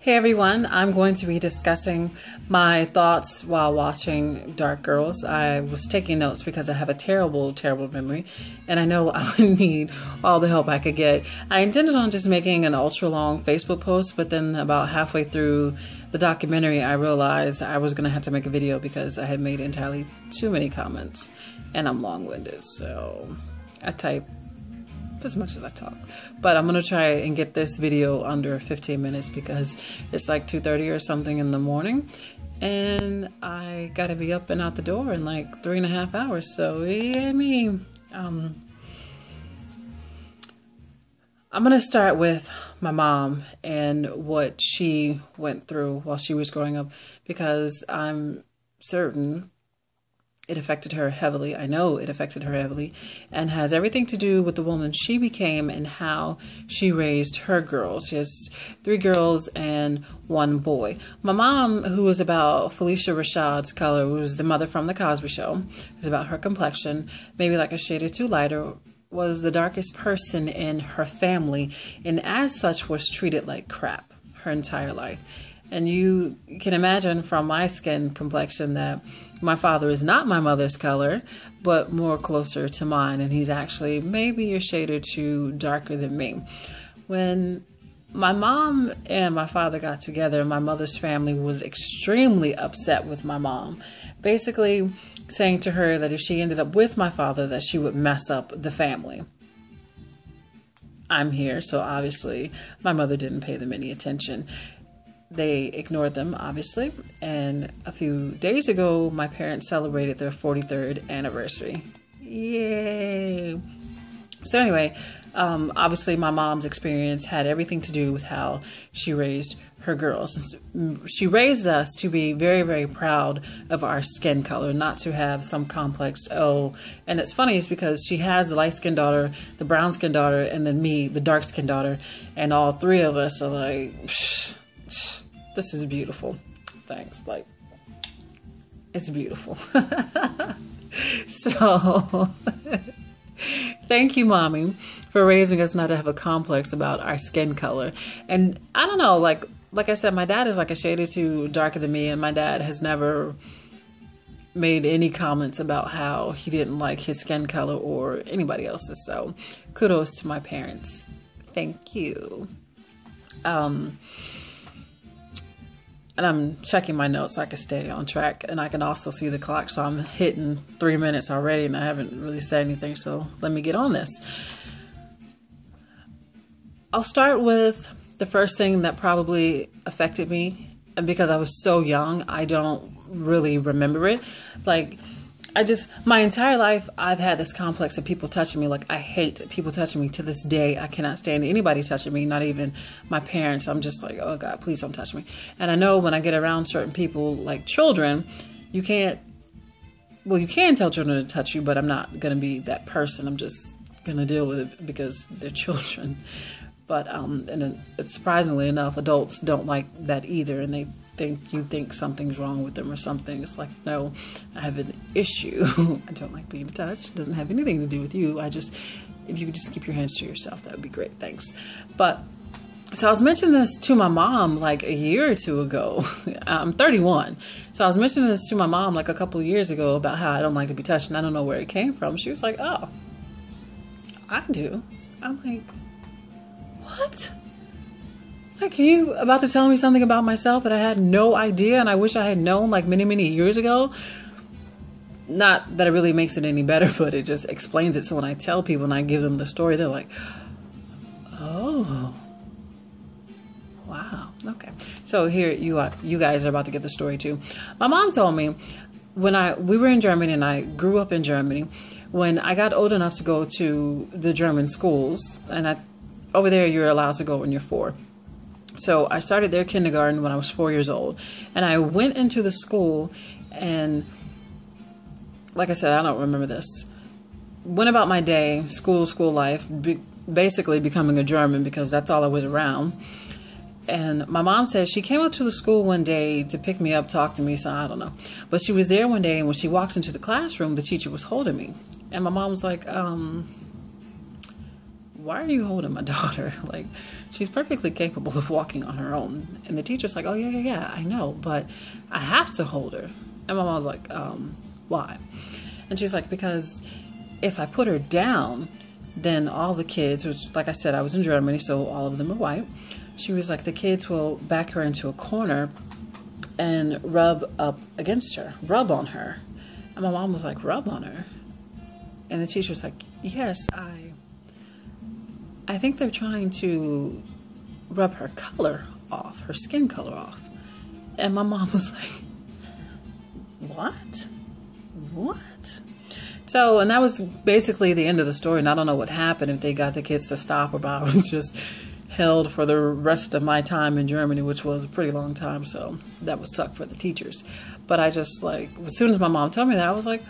Hey everyone, I'm going to be discussing my thoughts while watching Dark Girls. I was taking notes because I have a terrible memory and I know I would need all the help I could get. I intended on just making an ultra long Facebook post, but then about halfway through the documentary I realized I was going to have to make a video because I had made entirely too many comments and I'm long-winded, so I type as much as I talk. But I'm going to try and get this video under 15 minutes because it's like 2:30 or something in the morning and I got to be up and out the door in like 3.5 hours. So yeah, I'm going to start with my mom and what she went through while she was growing up, because I'm certain it affected her heavily. I know it affected her heavily and has everything to do with the woman she became and how she raised her girls. She has 3 girls and 1 boy. My mom, who was about Felicia Rashad's color, who was the mother from The Cosby Show, is about her complexion, maybe like a shade or 2 lighter, was the darkest person in her family and as such was treated like crap her entire life. And you can imagine from my skin complexion that my father is not my mother's color, but more closer to mine. And he's actually maybe a shade or 2 darker than me. When my mom and my father got together, my mother's family was extremely upset with my mom, basically saying to her that if she ended up with my father, that she would mess up the family. I'm here, so obviously my mother didn't pay them any attention. They ignored them, obviously, and a few days ago, my parents celebrated their 43rd anniversary. Yay! So anyway, obviously my mom's experience had everything to do with how she raised her girls. She raised us to be very proud of our skin color, not to have some complex, and it's funny is because she has the light-skinned daughter, the brown-skinned daughter, and then me, the dark-skinned daughter, and all 3 of us are like, this is beautiful. Thanks. Like, it's beautiful. So, thank you, Mommy, for raising us not to have a complex about our skin color. And I don't know, like I said, my dad is like a shade or 2 darker than me, and my dad has never made any comments about how he didn't like his skin color or anybody else's. So, kudos to my parents. Thank you. And I'm checking my notes so I can stay on track. And I can also see the clock, so I'm hitting 3 minutes already and I haven't really said anything. So let me get on this. I'll start with the first thing that probably affected me. And because I was so young, I don't really remember it. Like, my entire life, I've had this complex of people touching me. Like, I hate people touching me to this day. I cannot stand anybody touching me, not even my parents. I'm just like, oh God, please don't touch me. And I know when I get around certain people, like children, you can tell children to touch you, but I'm not going to be that person. I'm just going to deal with it because they're children. But, and surprisingly enough, adults don't like that either. And they think something's wrong with them or something. It's like, no, I have an issue. I don't like being touched. It doesn't have anything to do with you. If you could just keep your hands to yourself, that would be great. Thanks. But so I was mentioning this to my mom like a year or 2 ago. I'm 31. So I was mentioning this to my mom like a couple of years ago about how I don't like to be touched and I don't know where it came from. She was like, oh, I do. I'm like, what? Like, are you about to tell me something about myself that I had no idea and I wish I had known like many years ago? Not that it really makes it any better, but it just explains it. So when I tell people and I give them the story, they're like, oh, wow. Okay. So here you guys are about to get the story too. My mom told me when we were in Germany and I grew up in Germany, when I got old enough to go to the German schools, and over there you're allowed to go when you're 4. So I started their kindergarten when I was 4 years old. And I went into the school and, like I said, I don't remember this. Went about my day, school life, basically becoming a German because that's all I was around. And my mom said she came up to the school one day to pick me up, talk to me, so I don't know. But she was there one day and when she walked into the classroom, the teacher was holding me. And my mom was like, why are you holding my daughter? Like, she's perfectly capable of walking on her own. And the teacher's like, oh, yeah, I know, but I have to hold her. And my mom was like, why? And she's like, because if I put her down, then all the kids, which, like I said, I was in Germany, so all of them are white. She was like, the kids will back her into a corner and rub up against her, rub on her. And my mom was like, rub on her? And the teacher was like, yes, I think they're trying to rub her color off, her skin color off. And my mom was like, what? So, and that was basically the end of the story. And I don't know what happened, if they got the kids to stop, or if I was just held for the rest of my time in Germany, which was a pretty long time. So that would suck for the teachers. But I just, like, as soon as my mom told me that, I was like,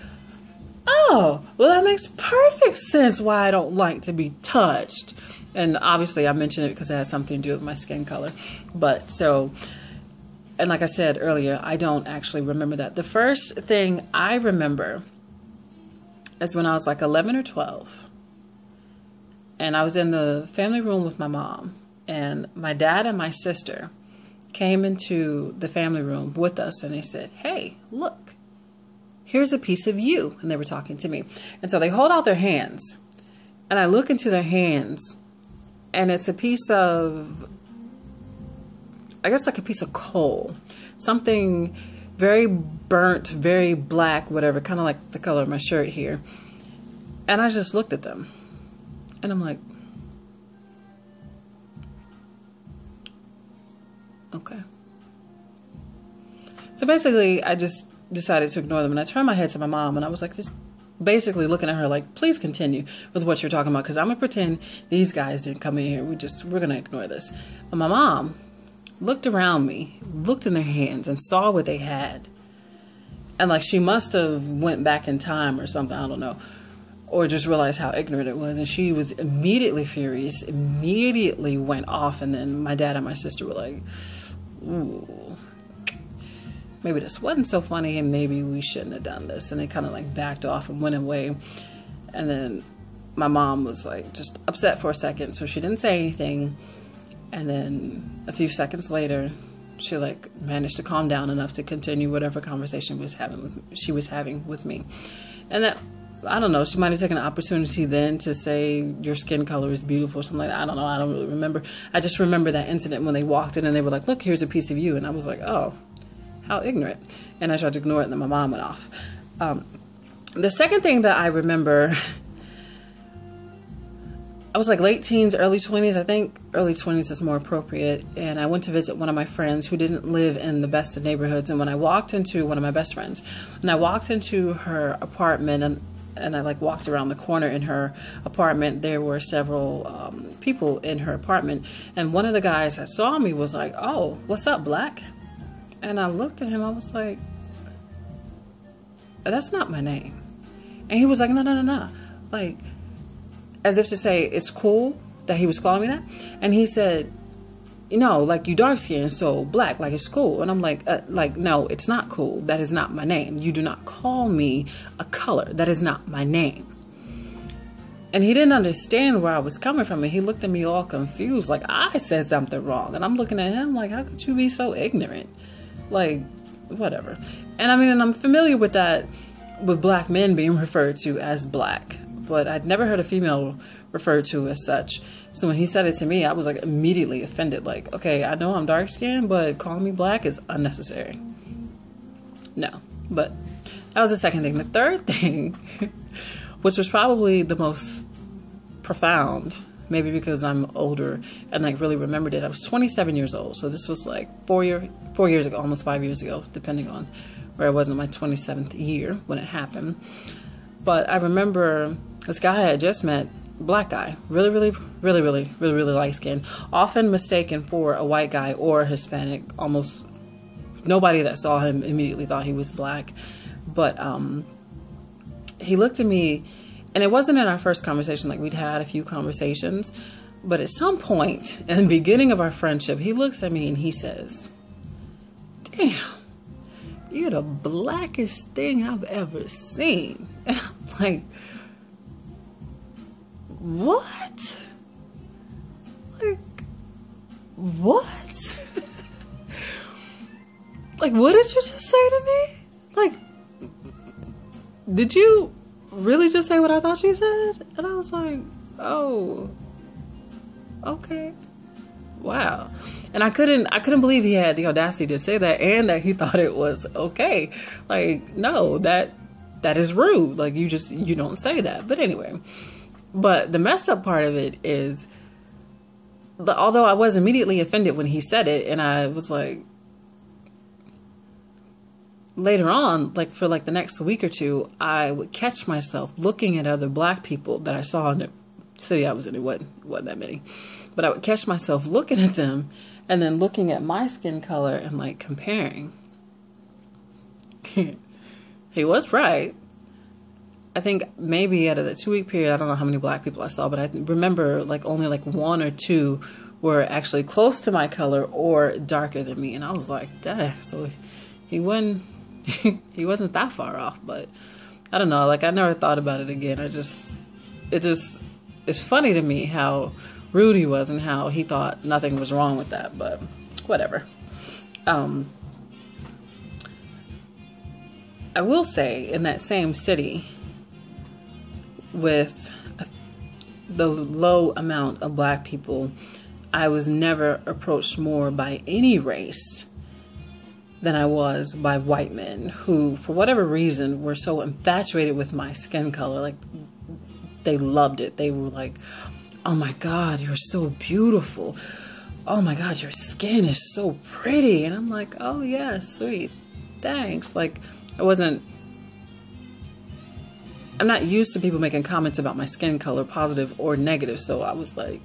oh, well, that makes perfect sense why I don't like to be touched. And obviously I mentioned it because it has something to do with my skin color. But so, and like I said earlier, I don't actually remember that. The first thing I remember is when I was like 11 or 12. And I was in the family room with my mom. And my dad and my sister came into the family room with us. And they said, hey, look, here's a piece of you. And they were talking to me. And so they hold out their hands. And I look into their hands. And it's a piece of, I guess like a piece of coal. Something very burnt, very black, whatever. Kind of like the color of my shirt here. And I just looked at them. And I'm like, okay. So basically, I just decided to ignore them. And I turned my head to my mom. And I was like, just basically looking at her like, please continue with what you're talking about. Because I'm going to pretend these guys didn't come in here. We're going to ignore this. But my mom looked around me, looked in their hands, and saw what they had. And like, she must have went back in time or something. I don't know. Or just realized how ignorant it was. And she was immediately furious, immediately went off. And then my dad and my sister were like, ooh, maybe this wasn't so funny and maybe we shouldn't have done this. And they kind of like backed off and went away. And then my mom was like just upset for a second. So she didn't say anything. And then a few seconds later, she like managed to calm down enough to continue whatever conversation she was having with me. And that, I don't know, she might have taken an opportunity then to say your skin color is beautiful or something like that. I don't know. I don't really remember. I just remember that incident when they walked in and they were like, look, here's a piece of you. And I was like, oh, how ignorant. And I tried to ignore it and then my mom went off. The second thing that I remember, I was like late teens, early 20s. I think early 20s is more appropriate. And I went to visit one of my friends who didn't live in the best of neighborhoods. And when I walked into one of my best friends, and I walked into her apartment and I like walked around the corner in her apartment, there were several people in her apartment. And one of the guys that saw me was like, oh, what's up, black? And I looked at him, I was like, that's not my name. And he was like, no. Like, as if to say, it's cool that he was calling me that. And he said, you know, like, you dark skinned, so black, like, it's cool. And I'm like, no, it's not cool. That is not my name. You do not call me a color. That is not my name. And he didn't understand where I was coming from. And he looked at me all confused, like I said something wrong. And I'm looking at him like, how could you be so ignorant? Like, whatever. And I mean, and I'm familiar with that, with black men being referred to as black. But I'd never heard a female referred to as such. So when he said it to me, I was like immediately offended. Like, okay, I know I'm dark skinned, but calling me black is unnecessary. No, but that was the second thing. The third thing, which was probably the most profound, maybe because I'm older and like really remembered it. I was 27 years old. So this was like 4 years ago, almost 5 years ago, depending on where I was in my 27th year when it happened. But I remember this guy I had just met, black guy, really light skinned, often mistaken for a white guy or Hispanic. Almost nobody that saw him immediately thought he was black. But he looked at me, and it wasn't in our first conversation. Like, we'd had a few conversations, but at some point in the beginning of our friendship, he looks at me and he says, damn, you're the blackest thing I've ever seen. And I'm like, what? what? Like, what did you just say to me? Like, did you really just say what I thought you said? And I was like, oh, okay. Wow. And I couldn't believe he had the audacity to say that, and that he thought it was okay. Like, no, that is rude. Like, you don't say that. But anyway, but the messed up part of it is, although I was immediately offended when he said it, and I was like, later on, like for like the next week or two, I would catch myself looking at other black people that I saw in the city I was in. It wasn't that many, but I would catch myself looking at them and then looking at my skin color and like comparing. He was right. I think maybe out of the 2-week period, I don't know how many black people I saw, but I remember like only like 1 or 2 were actually close to my color or darker than me. And I was like, dang, so he wasn't that far off. But I don't know, like I never thought about it again. It's funny to me how rude he was and how he thought nothing was wrong with that, but whatever. I will say, in that same city, with the low amount of black people, I was never approached more by any race than I was by white men who, for whatever reason, were so infatuated with my skin color. Like, they loved it. They were like, oh my God, you're so beautiful. Oh my God, your skin is so pretty. And I'm like, oh yeah, sweet. Thanks. Like, I'm not used to people making comments about my skin color, positive or negative. So I was like,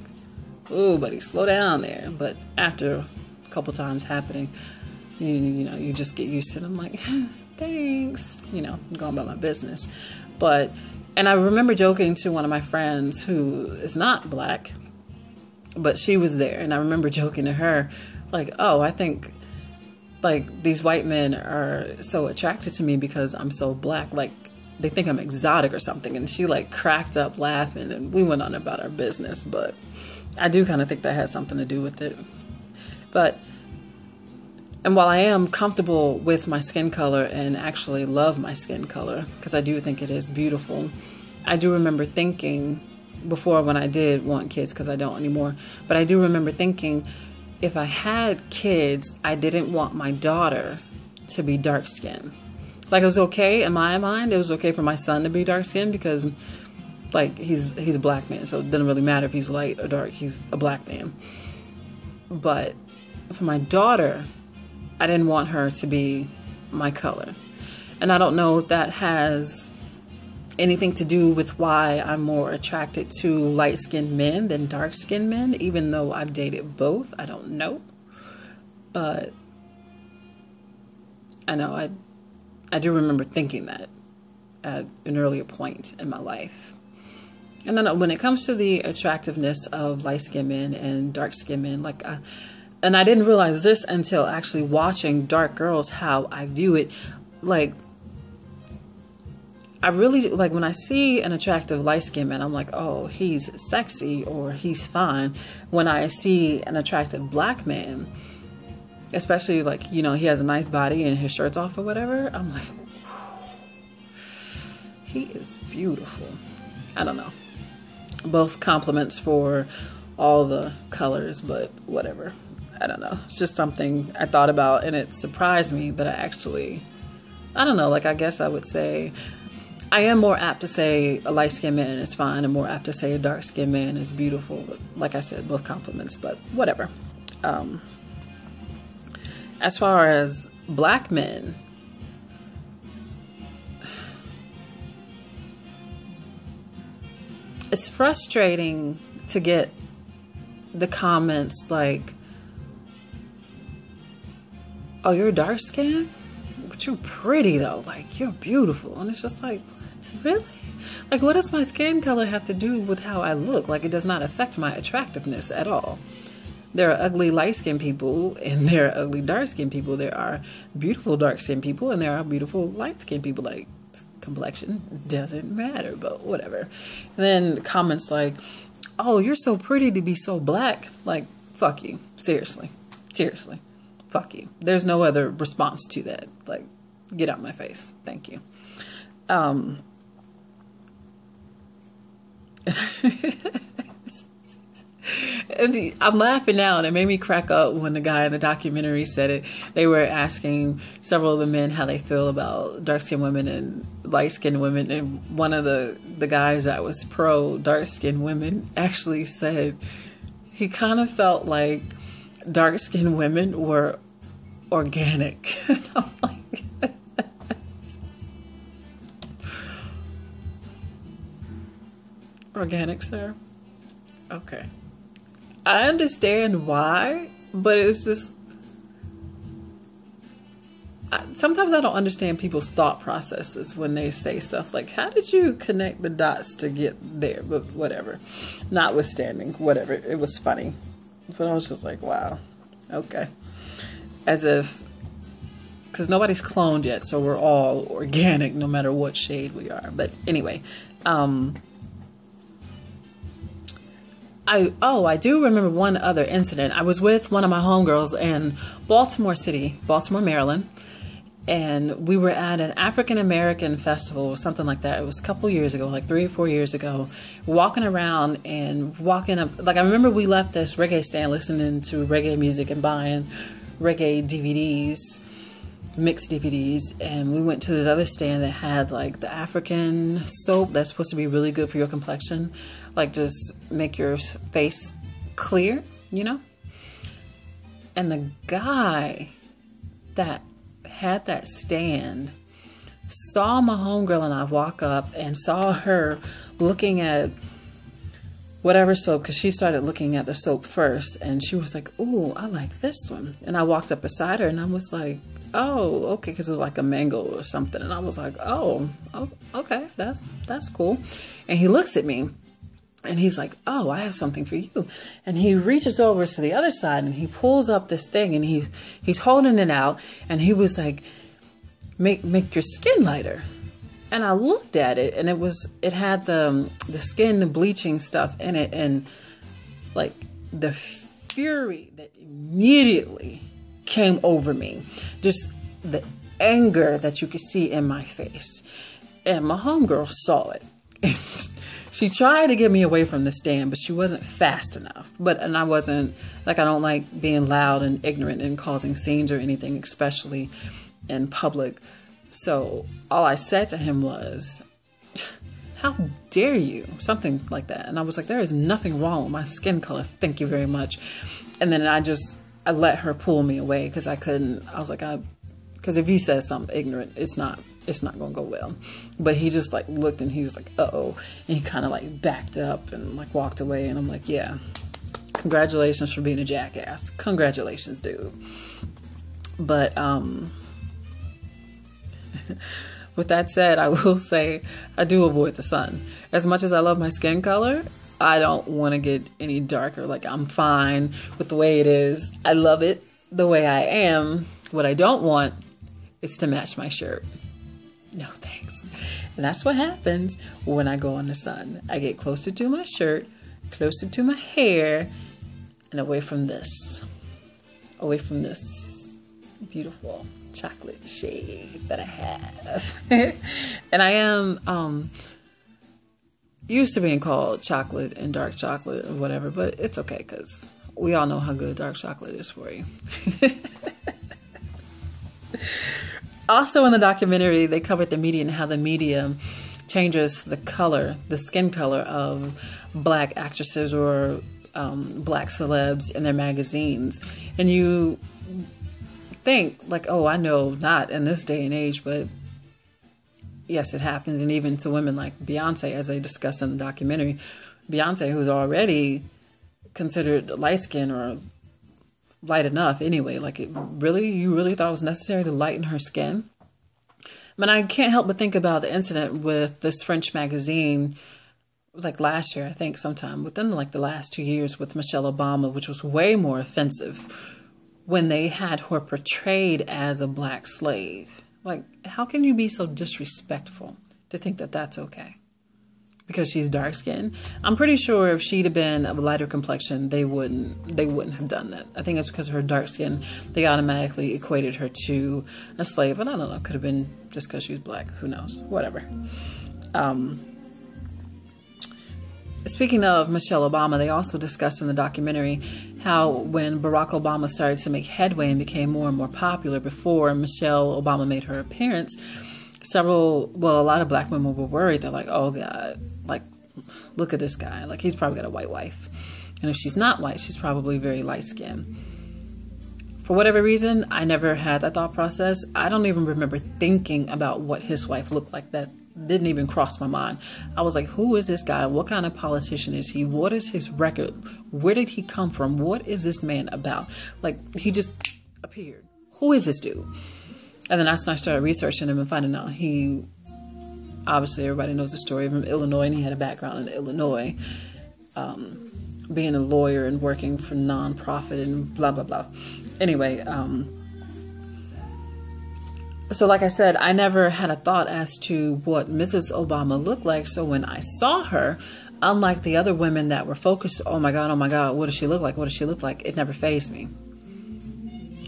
ooh, buddy, slow down there. But after a couple times happening, you just get used to it. I'm like, thanks, I'm going about my business. And I remember joking to one of my friends who is not black, but she was there. And I remember joking to her, like, oh, I think like these white men are so attracted to me because I'm so black. Like, they think I'm exotic or something. And she like cracked up laughing and we went on about our business. But I do kind of think that had something to do with it. And while I am comfortable with my skin color and actually love my skin color, because I do think it is beautiful, I do remember thinking before, when I did want kids, because I don't anymore, but I do remember thinking, if I had kids, I didn't want my daughter to be dark skinned. Like, it was okay in my mind, it was okay for my son to be dark skinned because like he's a black man, so it doesn't really matter if he's light or dark, he's a black man. But for my daughter, I didn't want her to be my color. And I don't know if that has anything to do with why I'm more attracted to light-skinned men than dark-skinned men, even though I've dated both. I don't know. But I know I do remember thinking that at an earlier point in my life. And then when it comes to the attractiveness of light-skinned men and dark-skinned men, and I didn't realize this until actually watching Dark Girls, how I view it. Like, I really, like, when I see an attractive light-skinned man, I'm like, oh, he's sexy or he's fine. When I see an attractive black man, especially, like, he has a nice body and his shirt's off or whatever, I'm like, he is beautiful. I don't know. Both compliments for all the colors, but whatever. I don't know. It's just something I thought about, and it surprised me that I don't know, like, I guess I would say, I am more apt to say a light-skinned man is fine and more apt to say a dark-skinned man is beautiful. But like I said, both compliments, but whatever. As far as black men, it's frustrating to get the comments like, oh, you're dark skinned? But you're pretty though. Like, you're beautiful. And it's just like, what? Really? Like, what does my skin color have to do with how I look? Like, it does not affect my attractiveness at all. There are ugly light-skinned people and there are ugly dark-skinned people. There are beautiful dark-skinned people and there are beautiful light-skinned people. Like, complexion doesn't matter, but whatever. And then comments like, oh, you're so pretty to be so black. Like, fuck you. Seriously. Seriously. Fuck you. There's no other response to that. Like, get out my face. Thank you. And I'm laughing now, and it made me crack up when the guy in the documentary said it. They were asking several of the men how they feel about dark-skinned women and light-skinned women, and one of the guys that was pro dark-skinned women actually said he kind of felt like dark-skinned women were organic. And I'm like, organic, sir? Okay. I understand why, but it's just, sometimes I don't understand people's thought processes when they say stuff like, how did you connect the dots to get there? But whatever. Notwithstanding, whatever. It was funny. But I was just like, wow. Okay. As if, because nobody's cloned yet, so we're all organic no matter what shade we are. But anyway, I do remember one other incident. I was with one of my homegirls in Baltimore City, Baltimore, Maryland, and we were at an African American festival or something like that. It was a couple years ago, like 3 or 4 years ago, walking around and walking up. Like, I remember we left this reggae stand listening to reggae music and buying reggae DVDs, mixed DVDs, and we went to this other stand that had like the African soap that's supposed to be really good for your complexion. Like, just make your face clear, you know? And the guy that had that stand saw my homegirl and I walk up and saw her looking at whatever soap, because she started looking at the soap first, and she was like, "Ooh, I like this one." And I walked up beside her and I was like, "Oh, okay," because it was like a mango or something. And I was like, oh, okay, that's cool. And he looks at me. And he's like, "Oh, I have something for you." And he reaches over to the other side and he pulls up this thing and he's holding it out. And he was like, make your skin lighter. And I looked at it and it had the skin bleaching stuff in it. And like the fury that immediately came over me, just the anger that you could see in my face. And my homegirl saw it. She tried to get me away from the stand, but she wasn't fast enough. And I wasn't, like, I don't like being loud and ignorant and causing scenes or anything, especially in public. So all I said to him was, "How dare you?" Something like that. And I was like, "There is nothing wrong with my skin color. Thank you very much." And then I let her pull me away because I couldn't. I was like, because if he says something ignorant, it's not going to go well. But he just like looked and he was like, "Uh-oh." And he kind of like backed up and like walked away. And I'm like, "Yeah, congratulations for being a jackass. Congratulations, dude." But with that said, I will say I do avoid the sun. As much as I love my skin color, I don't want to get any darker. Like, I'm fine with the way it is. I love it the way I am. What I don't want is to match my shirt. No thanks. And that's what happens when I go in the sun. I get closer to my shirt, closer to my hair, and away from this beautiful chocolate shade that I have. And I am used to being called chocolate and dark chocolate or whatever, but it's okay because we all know how good dark chocolate is for you. Also in the documentary, they covered the media and how the media changes the skin color of black actresses or black celebs in their magazines. And you think like, oh, I know not in this day and age, but yes, it happens. And even to women like Beyonce, as they discussed in the documentary, Beyonce, who's already considered light skin or light enough anyway, like you really thought it was necessary to lighten her skin? But I can't help but think about the incident with this French magazine, like last year, I think sometime within like the last 2 years with Michelle Obama, which was way more offensive when they had her portrayed as a black slave. Like, how can you be so disrespectful to think that that's okay? because she's dark skinned. I'm pretty sure if she'd have been of a lighter complexion, they wouldn't have done that. I think it's because of her dark skin, they automatically equated her to a slave. But I don't know, could have been just because she was black. Who knows? Whatever. Speaking of Michelle Obama, they also discussed in the documentary how when Barack Obama started to make headway and became more and more popular before Michelle Obama made her appearance, a lot of black women were worried. They're like, oh God, like, look at this guy. Like, he's probably got a white wife. And if she's not white, she's probably very light-skinned. For whatever reason, I never had that thought process. I don't even remember thinking about what his wife looked like. That didn't even cross my mind. I was like, who is this guy? What kind of politician is he? What is his record? Where did he come from? What is this man about? Like, he just appeared. Who is this dude? And then that's when I started researching him and finding out he, obviously everybody knows the story, from Illinois, and he had a background in Illinois, being a lawyer and working for nonprofit and blah, blah, blah. Anyway, so like I said, I never had a thought as to what Mrs. Obama looked like. So when I saw her, unlike the other women that were focused, oh my God, what does she look like? What does she look like? It never fazed me.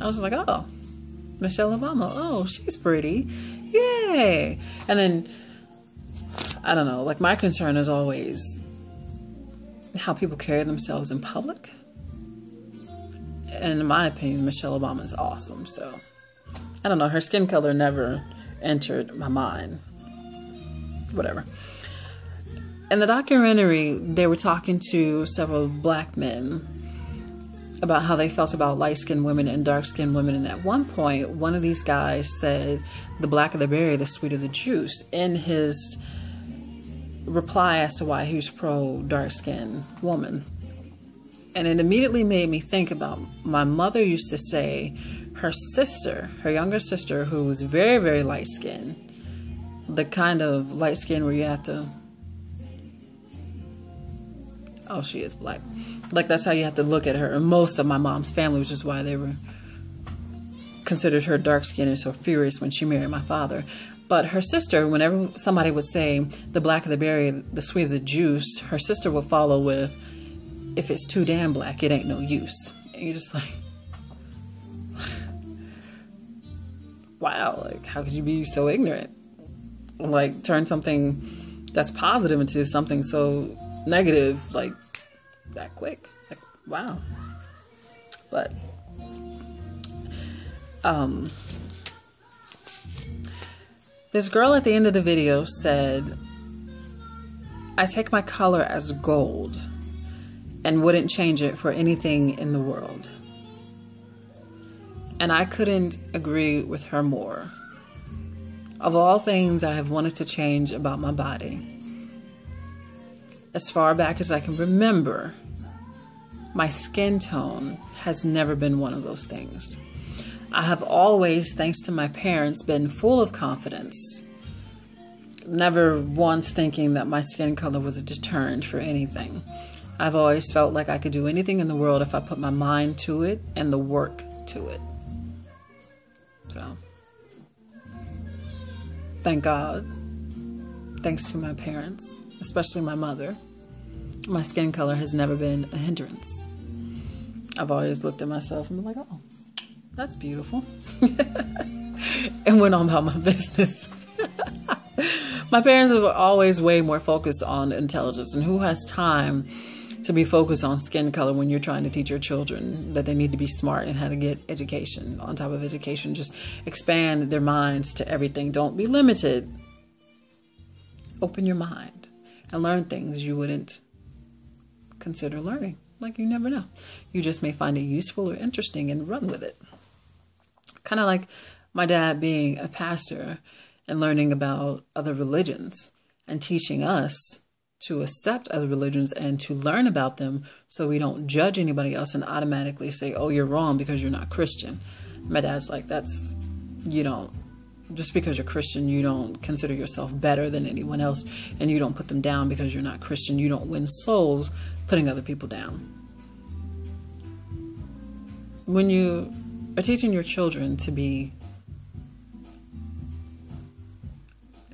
I was like, oh, Michelle Obama. Oh, she's pretty. Yay. And then, I don't know, like, my concern is always how people carry themselves in public. And in my opinion, Michelle Obama is awesome. So, I don't know, her skin color never entered my mind. Whatever. In the documentary, they were talking to several black men about how they felt about light-skinned women and dark-skinned women. And at one point, one of these guys said, the blacker the berry, the sweeter the juice, in his reply as to why he was pro-dark-skinned woman. And it immediately made me think about, my mother used to say, her sister, her younger sister, who was very, very light-skinned, the kind of light skin where you have to, oh, she is black. Like, that's how you have to look at her. And most of my mom's family, which is why they were considered her dark skin and so furious when she married my father. But her sister, whenever somebody would say, the blacker the berry, the sweeter the juice, her sister would follow with, if it's too damn black, it ain't no use. And you're just like, wow, like, how could you be so ignorant? Like, turn something that's positive into something so negative, like, that quick. Like, wow. But, this girl at the end of the video said, I take my color as gold and wouldn't change it for anything in the world. And I couldn't agree with her more. Of all things I have wanted to change about my body, as far back as I can remember, my skin tone has never been one of those things. I have always, thanks to my parents, been full of confidence. Never once thinking that my skin color was a deterrent for anything. I've always felt like I could do anything in the world if I put my mind to it and the work to it. So, thank God, thanks to my parents, especially my mother, my skin color has never been a hindrance. I've always looked at myself and been like, oh, that's beautiful. And went on about my business. My parents were always way more focused on intelligence, and who has time to be focused on skin color when you're trying to teach your children that they need to be smart and how to get education. On top of education, just expand their minds to everything. Don't be limited. Open your mind and learn things you wouldn't consider learning. Like, you never know. You just may find it useful or interesting and run with it. Kind of like my dad being a pastor and learning about other religions and teaching us to accept other religions and to learn about them so we don't judge anybody else and automatically say, oh, you're wrong because you're not Christian. My dad's like, just because you're Christian, you don't consider yourself better than anyone else, and you don't put them down because you're not Christian. You don't win souls putting other people down. When you are teaching your children to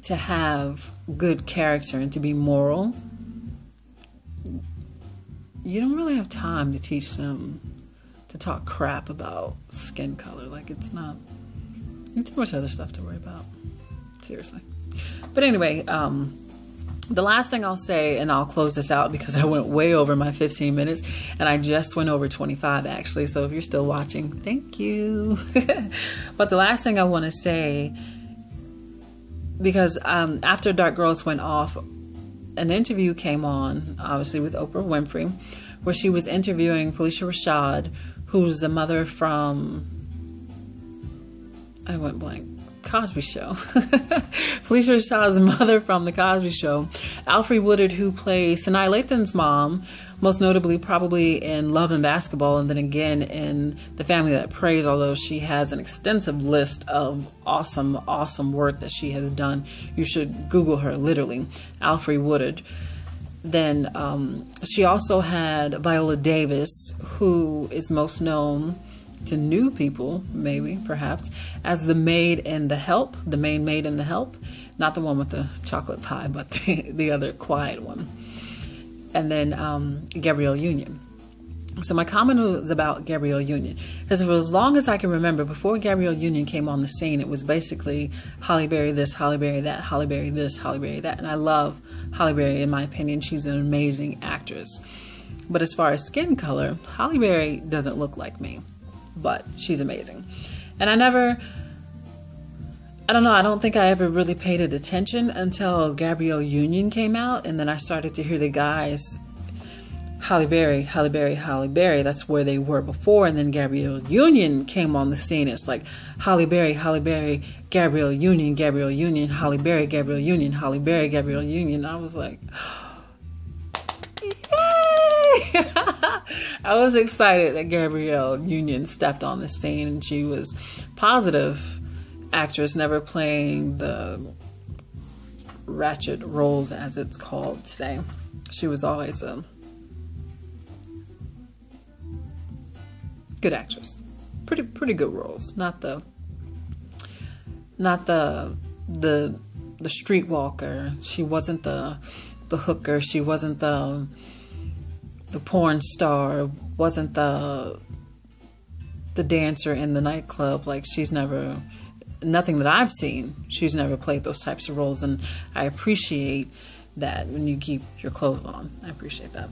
to have good character and to be moral, you don't really have time to teach them to talk crap about skin color. Like, it's not, there's too much other stuff to worry about. Seriously. But anyway, the last thing I'll say, and I'll close this out because I went way over my 15 minutes, and I just went over 25 actually. So if you're still watching, thank you. But the last thing I want to say, because after Dark Girls went off, an interview came on, obviously with Oprah Winfrey, where she was interviewing Felicia Rashad, who's the mother from, I went blank, Cosby Show. Felicia Rashad's mother from The Cosby Show. Alfre Woodard, who plays Sanaa Lathan's mom, most notably probably in Love and Basketball, and then again in The Family That Prays, although she has an extensive list of awesome work that she has done. You should Google her, literally, Alfre Woodard. Then she also had Viola Davis, who is most known to new people, maybe, perhaps, as the maid in The Help, the main maid in The Help. Not the one with the chocolate pie, but the other quiet one. And then Gabrielle Union. So my comment was about Gabrielle Union, because for as long as I can remember, before Gabrielle Union came on the scene, it was basically Halle Berry this, Halle Berry that, Halle Berry this, Halle Berry that. And I love Halle Berry, in my opinion. She's an amazing actress. But as far as skin color, Halle Berry doesn't look like me, but she's amazing. And I don't think I ever really paid it attention until Gabrielle Union came out, and then I started to hear the guys, Halle Berry, Halle Berry, Halle Berry. That's where they were before, and then Gabrielle Union came on the scene. It's like Halle Berry, Halle Berry, Gabrielle Union, Gabrielle Union, Halle Berry, Gabrielle Union, Halle Berry, Gabrielle Union. I was like, yay! I was excited that Gabrielle Union stepped on the scene, and she was positive actress, never playing the ratchet roles as it's called today. She was always a good actress. Pretty good roles. Not the streetwalker. She wasn't the hooker. She wasn't the porn star. Wasn't the dancer in the nightclub. Like, she's never, nothing that I've seen, she's never played those types of roles, and I appreciate that when you keep your clothes on. I appreciate that,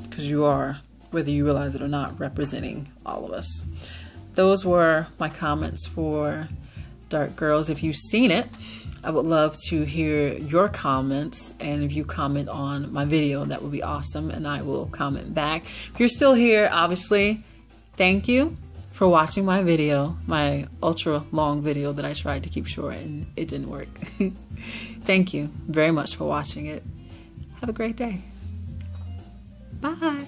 because you are, whether you realize it or not, representing all of us. Those were my comments for Dark Girls. If you've seen it, I would love to hear your comments, and if you comment on my video, that would be awesome, and I will comment back. If you're still here, obviously, thank you for watching my video, my ultra long video that I tried to keep short and it didn't work. Thank you very much for watching it. Have a great day. Bye.